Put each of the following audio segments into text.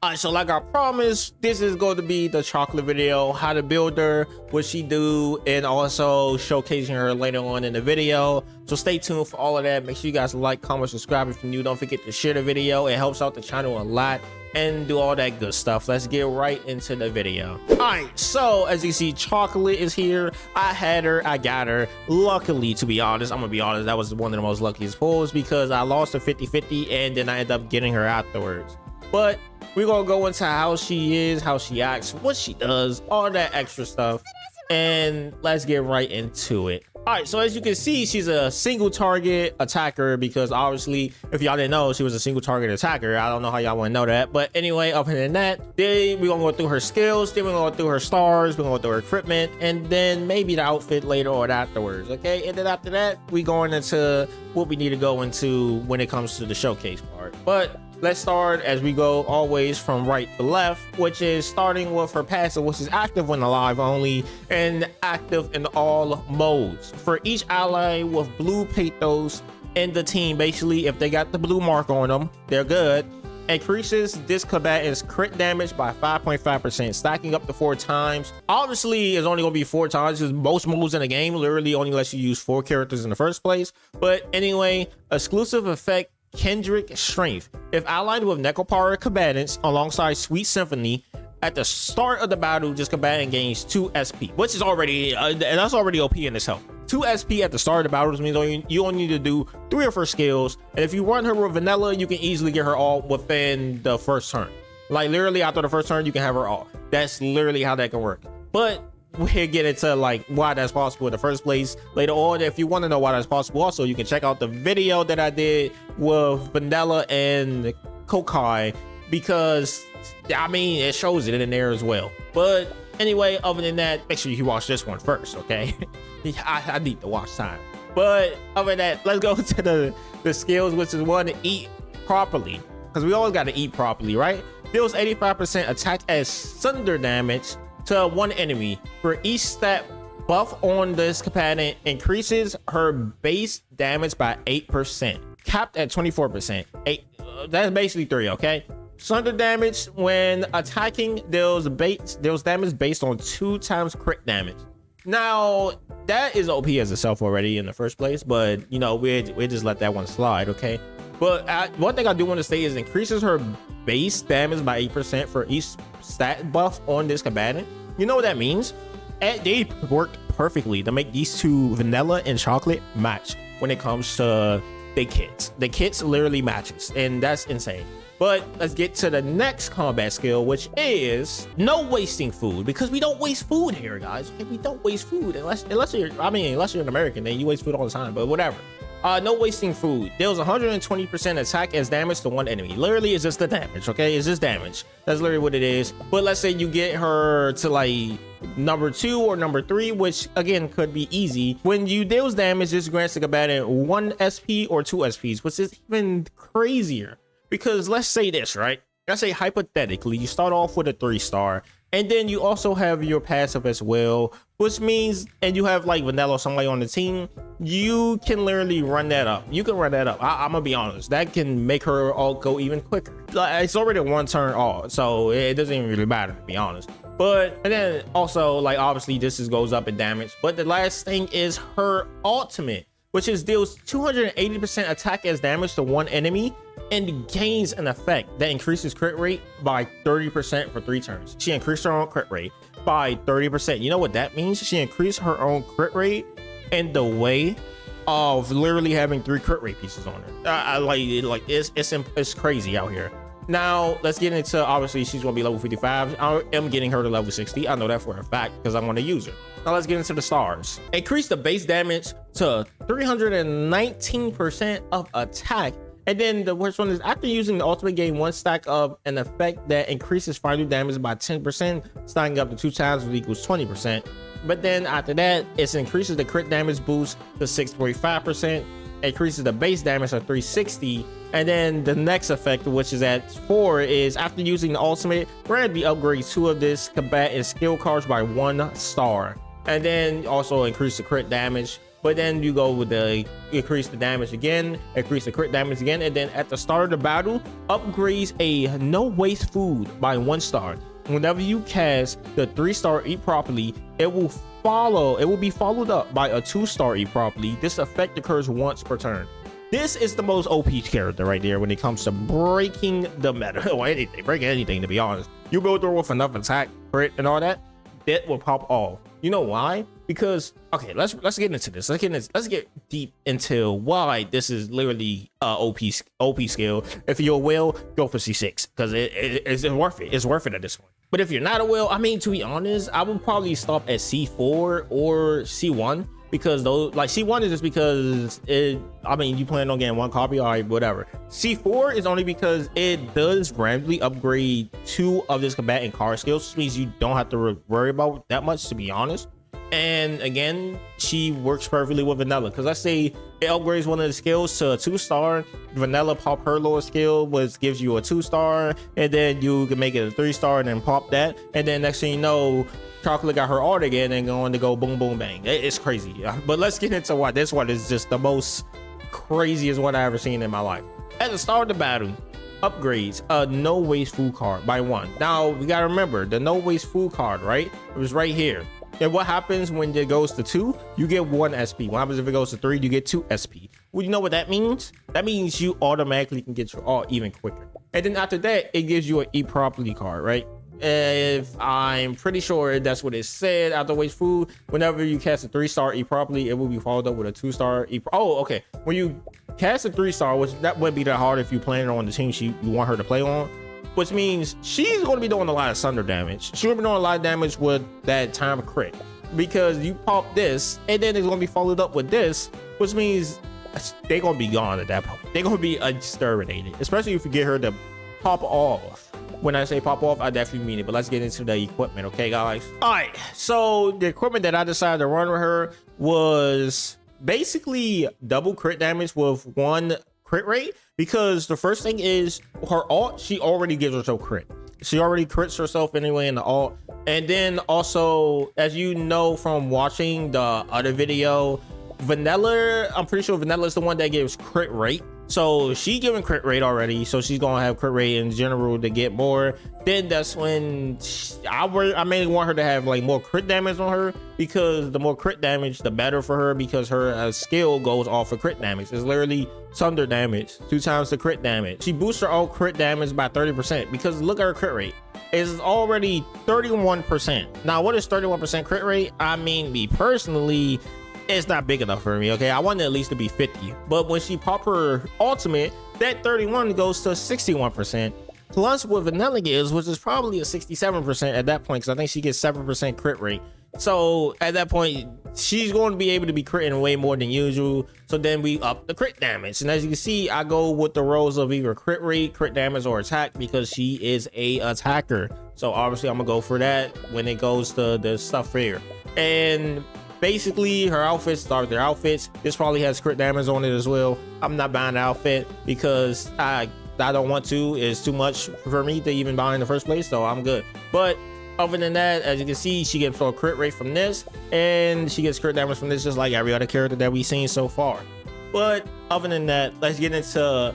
Alright, so like I promised, this is going to be the chocolate video, how to build her, what she do, and also showcasing her later on in the video. So stay tuned for all of that. Make sure you guys like, comment, subscribe if you're new. Don't forget to share the video. It helps out the channel a lot, and do all that good stuff. Let's get right into the video. Alright, so as you see, Chocolate is here. I had her, I got her. Luckily, to be honest, I'm gonna be honest, that was one of the most luckiest pulls because I lost a 50-50 and then I ended up getting her afterwards. But we're gonna go into how she is, how she acts, what she does, all that extra stuff, and let's get right into it. All right, so as you can see, she's a single target attacker because obviously, if y'all didn't know, she was a single target attacker. I don't know how y'all want to know that, but anyway, other than that, then we're gonna go through her skills, then we're gonna go through her stars, we're gonna go through her equipment, and then maybe the outfit later on afterwards. Okay, and then after that, we going into what we need to go into when it comes to the showcase part. But let's start as we go always from right to left, which is starting with her passive, which is active when alive only and active in all modes. For each ally with blue pathos in the team, basically if they got the blue mark on them, they're good. Increases this combatant's crit damage by 5.5%, stacking up to 4 times. Obviously, it's only gonna be 4 times because most moves in the game literally only lets you use 4 characters in the first place. But anyway, exclusive effect Kendrick Strength. If allied with nekopara combatants alongside Sweet Symphony, at the start of the battle, this combatant gains 2 SP, which is already, and that's already OP in itself. 2 SP at the start of the battle means you only need to do 3 of her skills, and if you run her with vanilla, you can easily get her all within the first turn. Like literally after the first turn, you can have her all. That's literally how that can work. But we'll get into like why that's possible in the first place later on. If you want to know why that's possible, also you can check out the video that I did with vanilla and Chocola, because I mean it shows it in there as well. But anyway, other than that, make sure you watch this one first, okay? I need to watch time. But other than that, let's go to the skills, which is one, to eat properly, because we always got to eat properly, right? Deals 85% attack as thunder damage to one enemy. For each stat buff on this combatant, increases her base damage by 8%, capped at 24%. That's basically 3, okay? Thunder damage when attacking deals damage based on 2 times crit damage. Now that is OP as itself already in the first place, but you know we just let that one slide, okay? But one thing I do want to say is increases her base damage by 8% for each stat buff on this combatant. You know what that means? They worked perfectly to make these two, vanilla and chocolate, match when it comes to the kits. The kits literally matches, and that's insane. But let's get to the next combat skill, which is no wasting food, because we don't waste food here, guys. Okay, we don't waste food unless you're an American, then you waste food all the time. But whatever. No wasting food. Deals 120% attack as damage to one enemy. Literally, it's just the damage, okay? It's just damage. That's literally what it is. But let's say you get her to like number 2 or number 3, which again could be easy. When you deals damage, this grants the combatant 1 SP or 2 SPs, which is even crazier. Because let's say this, right? Let's say hypothetically, you start off with a 3-star, and then you also have your passive as well, which means, and you have like vanilla or somebody on the team, you can literally run that up. You can run that up. I'm gonna be honest, that can make her all go even quicker. Like, it's already a 1-turn all, so it doesn't even really matter, to be honest. But and then also, like, obviously this goes up in damage. But the last thing is her ultimate, which is deals 280% attack as damage to one enemy and gains an effect that increases crit rate by 30% for 3 turns. She increased her own crit rate by 30%. You know what that means? She increased her own crit rate in the way of literally having 3 crit rate pieces on her. It's crazy out here. Now let's get into, obviously she's gonna be level 55. I am getting her to level 60. I know that for a fact because I want to use her. Now let's get into the stars. Increase the base damage to 319% of attack. And then the worst one is after using the ultimate, gain 1 stack of an effect that increases final damage by 10%, stacking up to 2 times, which equals 20%. But then after that, it increases the crit damage boost to 6.5%, increases the base damage to 360. And then the next effect, which is at 4, is after using the ultimate, randomly upgrade 2 of this combatant skill cards by 1 star. And then also increase the crit damage but then you go with the increase the damage again, increase the crit damage again, and then at the start of the battle, upgrades a no waste food by 1 star. Whenever you cast the 3-star Eat Properly, it will be followed up by a 2-star Eat Properly. This effect occurs once per turn. This is the most OP character right there when it comes to breaking the meta or anything, breaking anything, to be honest. You build her with enough attack, crit, and all that, it will pop off. You know why? Because, okay, let's get into this. Let's get deep into why this is literally OP skill. If you're a whale, go for C6 because it's worth it. It's worth it at this point. But if you're not a whale, I mean, to be honest, I would probably stop at C4 or C1 because those, like, C1 is just because I mean, you plan on getting 1 copy, all right, whatever. C4 is only because it does randomly upgrade 2 of this combatant card skills, which means you don't have to worry about that much, to be honest. And again, she works perfectly with Vanilla because let's say it upgrades one of the skills to a 2-star. Vanilla pop her lower skill, which gives you a 2-star, and then you can make it a 3-star and then pop that, and then next thing you know, Chocola got her art again and going to go boom boom bang. It's crazy. But let's get into why this one is just the most craziest one I ever seen in my life. At the start of the battle, upgrades a no waste food card by 1. Now we gotta remember the no waste food card, right? It was right here. And what happens when it goes to 2? You get 1 SP. What happens if it goes to 3? You get 2 SP. Well, you know what that means? That means you automatically can get your ult even quicker. And then after that, it gives you an Eat Properly card, right? If I'm pretty sure that's what it said. After waste food, whenever you cast a 3-star Eat Properly, it will be followed up with a 2-star Eat. Oh, okay. When you cast a 3-star, which that wouldn't be that hard if you plan on the team you want her to play on, which means she's going to be doing a lot of thunder damage. She'll be doing a lot of damage with that time crit because you pop this and then it's going to be followed up with this, which means they're going to be gone at that point. They're going to be exterminated, especially if you get her to pop off. When I say pop off, I definitely mean it, but let's get into the equipment, okay, guys? All right, so the equipment that I decided to run with her was basically double crit damage with 1 crit rate, because the first thing is her ult, she already gives herself crit. She already crits herself anyway in the ult. And then also, as you know from watching the other video, Vanilla, I'm pretty sure Vanilla is the one that gives crit rate. So she giving crit rate already, so she's gonna have crit rate in general to get more. Then that's when I mainly want her to have like more crit damage on her, because the more crit damage the better for her, because her skill goes off of crit damage. It's literally thunder damage, 2 times the crit damage. She boosts her own crit damage by 30% because look at her crit rate. It's already 31%. Now what is 31% crit rate? I mean, me personally, it's not big enough for me, okay? I want it at least to be 50. But when she pop her ultimate, that 31 goes to 61%. Plus what Vanilla gives, which is probably a 67% at that point, because I think she gets 7% crit rate. So at that point, she's going to be able to be critting way more than usual. So then we up the crit damage. And as you can see, I go with the roles of either crit rate, crit damage, or attack, because she is a attacker. So obviously I'm gonna go for that when it goes to the stuff here. And basically her outfits are their outfits. This probably has crit damage on it as well. I'm not buying the outfit because I don't want to. It's too much for me to even buy in the first place, so I'm good. But other than that, as you can see, she gets a crit rate from this, and she gets crit damage from this, just like every other character that we've seen so far. But other than that, let's get into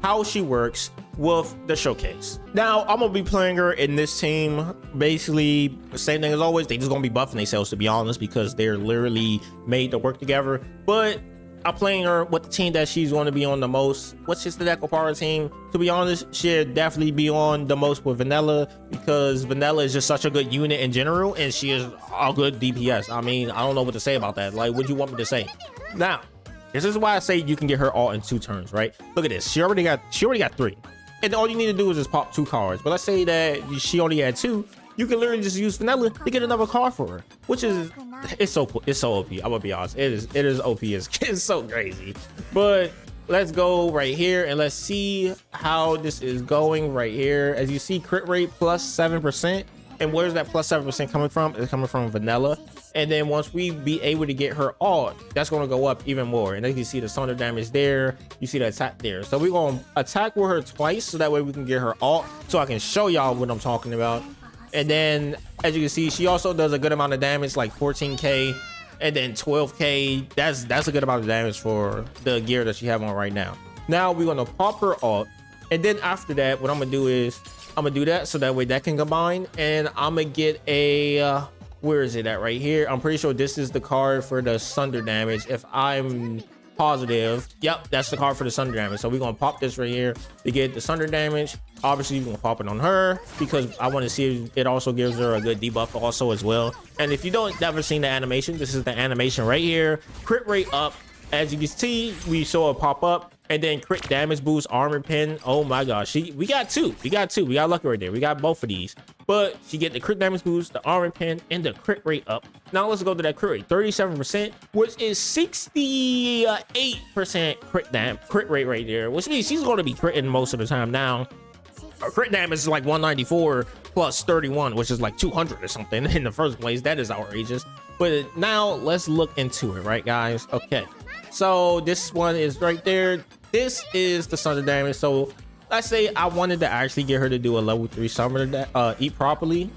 how she works with the showcase. Now I'm gonna be playing her in this team, basically the same thing as always. They just gonna be buffing themselves, to be honest, because they're literally made to work together. But I'm playing her with the team that she's going to be on the most, which is the nekopara team. To be honest, she'll definitely be on the most with Vanilla, because Vanilla is just such a good unit in general, and she is a good DPS. I mean, I don't know what to say about that. Like, what do you want me to say? Now, this is why I say you can get her all in 2 turns, right? Look at this. She already got 3. And all you need to do is just pop 2 cards. But let's say that she only had 2. You can literally just use Vanilla to get another card for her, which is it's so OP. I'm gonna be honest, it is OP. It's so crazy. But let's go right here and let's see how this is going right here. As you see, crit rate plus 7%. And where's that plus 7% coming from? It's coming from Vanilla. And then once we be able to get her ult, that's going to go up even more. And as you see the thunder damage there, you see the attack there. So we're going to attack with her twice, so that way we can get her ult, so I can show y'all what I'm talking about. And then as you can see, she also does a good amount of damage, like 14k. and then 12k. That's a good amount of damage for the gear that you have on right now. Now we're gonna pop her ult, and then after that, what I'm gonna do is I'm gonna do that so that way that can combine, and I'm gonna get a where is it at? Right here. I'm pretty sure this is the card for the sunder damage, if I'm positive. Yep, that's the card for the sunder damage. So we're gonna pop this right here to get the sunder damage. Obviously, we're gonna pop it on her because I want to see if it also gives her a good debuff also as well. And if you don't never seen the animation, this is the animation right here. Crit rate up. As you can see, we saw it pop up, and then crit damage boost, armor pin. Oh my gosh, we got two. We got lucky right there. We got both of these. But she get the crit damage boost, the armor pin, and the crit rate up. Now let's go to that crit rate, 37%, which is 68% crit rate right there, which means she's going to be critting most of the time. Now her crit damage is like 194 plus 31, which is like 200 or something in the first place. That is outrageous. But now let's look into it, right, guys? Okay, so this one is right there. This is the sunder damage. So let's say I wanted to actually get her to do a level 3 summoner eat properly.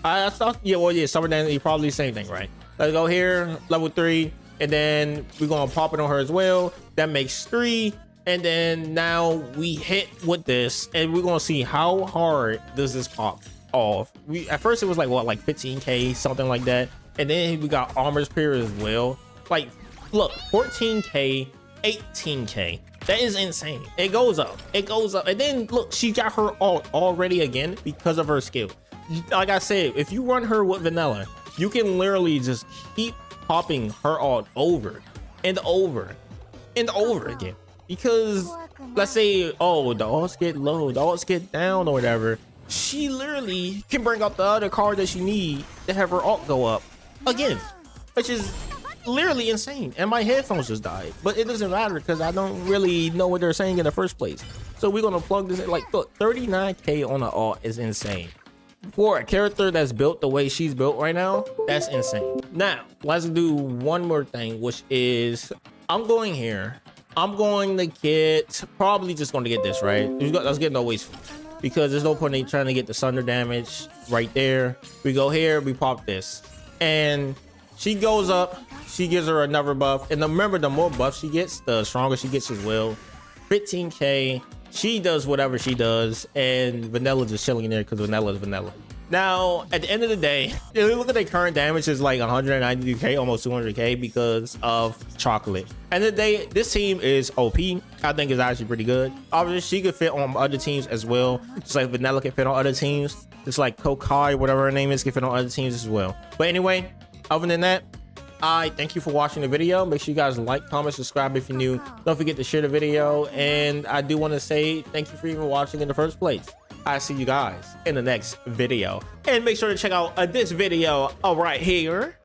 I thought, yeah, well, yeah, summer damage eat probably same thing, right? Let's go here, level 3, and then we're gonna pop it on her as well. That makes 3, and then now we hit with this, and we're gonna see how hard does this pop off. At first it was like what, like 15k, something like that, and then we got armor's period as well. Like, look, 14k, 18k. That is insane. It goes up, and then look, she got her ult already again because of her skill. Like I said, if you run her with vanilla, you can literally just keep popping her ult over and over and over again. Because let's say, oh, the ults get low, the ults get down or whatever, she literally can bring up the other card that she need to have her ult go up again, which is literally insane. And my headphones just died, but it doesn't matter because I don't really know what they're saying in the first place. So we're gonna plug this in. Like, look, 39k on the ult is insane for a character that's built the way she's built right now. That's insane. Now let's do one more thing, which is I'm going here, I'm going to get, probably just going to get this, right? Let's get no waste, because there's no point in trying to get the sunder damage right there. We go here, we pop this, and she goes up, she gives her another buff. And remember, the more buff she gets, the stronger she gets as well. 15k, she does whatever she does, and vanilla just chilling in there because vanilla is vanilla. Now at the end of the day, if you look at the current damage is like 192k, almost 200k because of Chocolate. And the day, this team is OP. I think it's actually pretty good. Obviously she could fit on other teams as well, just like vanilla can fit on other teams, just like Chocola, whatever her name is, can fit on other teams as well. But anyway, other than that, I thank you for watching the video. Make sure you guys like, comment, subscribe if you're new. Don't forget to share the video. And I do want to say thank you for even watching in the first place. I see you guys in the next video. And make sure to check out this video right here.